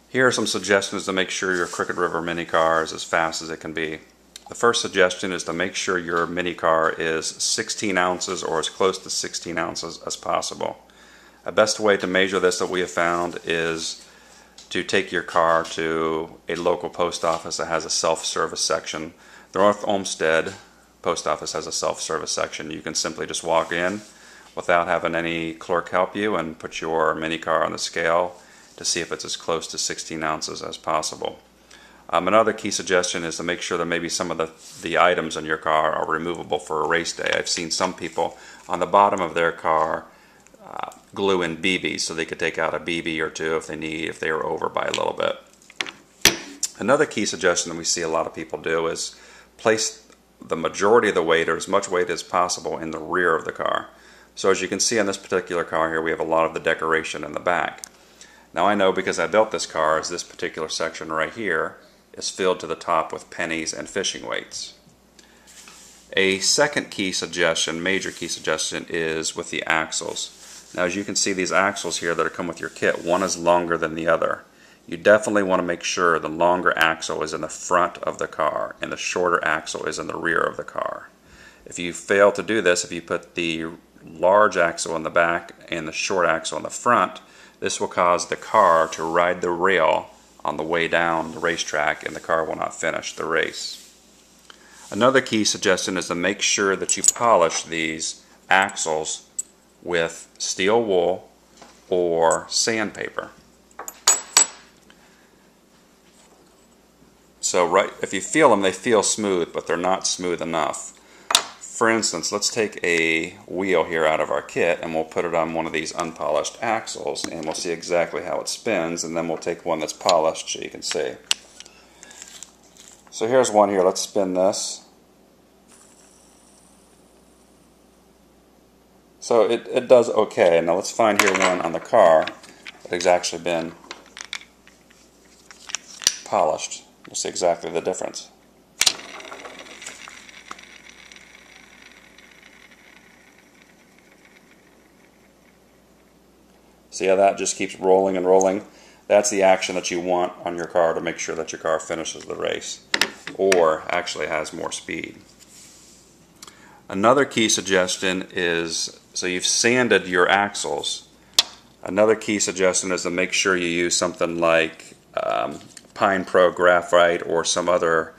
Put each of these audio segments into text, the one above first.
Here are some suggestions to make sure your Crooked River mini car is as fast as it can be. The first suggestion is to make sure your mini car is 16 ounces or as close to 16 ounces as possible. The best way to measure this that we have found is to take your car to a local post office that has a self-service section. The North Olmsted post office has a self-service section. You can simply just walk in without having any clerk help you and put your mini car on the scale to see if it's as close to 16 ounces as possible. Another key suggestion is to make sure that maybe some of the items in your car are removable for a race day. I've seen some people on the bottom of their car glue in BBs so they could take out a BB or two if they are over by a little bit. Another key suggestion that we see a lot of people do is place the majority of the weight, or as much weight as possible, in the rear of the car. So as you can see on this particular car here, we have a lot of the decoration in the back. Now I know because I built this car, as this particular section right here is filled to the top with pennies and fishing weights. A second key suggestion, major key suggestion, is with the axles. Now as you can see, these axles here that come with your kit, one is longer than the other. You definitely want to make sure the longer axle is in the front of the car and the shorter axle is in the rear of the car. If you fail to do this, if you put the large axle in the back and the short axle in the front, this will cause the car to ride the rail on the way down the racetrack and the car will not finish the race. Another key suggestion is to make sure that you polish these axles with steel wool or sandpaper. So if you feel them, they feel smooth, but they're not smooth enough. For instance, let's take a wheel here out of our kit and we'll put it on one of these unpolished axles and we'll see exactly how it spins, and then we'll take one that's polished so you can see. So here's one here. Let's spin this. So it does okay. Now let's find here one on the car that has actually been polished. We'll see exactly the difference. See how that just keeps rolling and rolling? That's the action that you want on your car to make sure that your car finishes the race or actually has more speed. Another key suggestion is, so you've sanded your axles. Another key suggestion is to make sure you use something like Pine Pro graphite or some other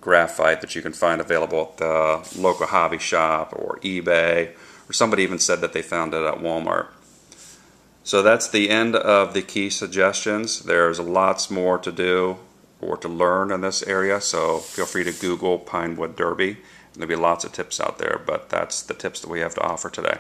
graphite that you can find available at the local hobby shop or eBay, or somebody even said that they found it at Walmart. So that's the end of the key suggestions. There's lots more to do or to learn in this area, so feel free to Google Pinewood Derby. There'll be lots of tips out there, but that's the tips that we have to offer today.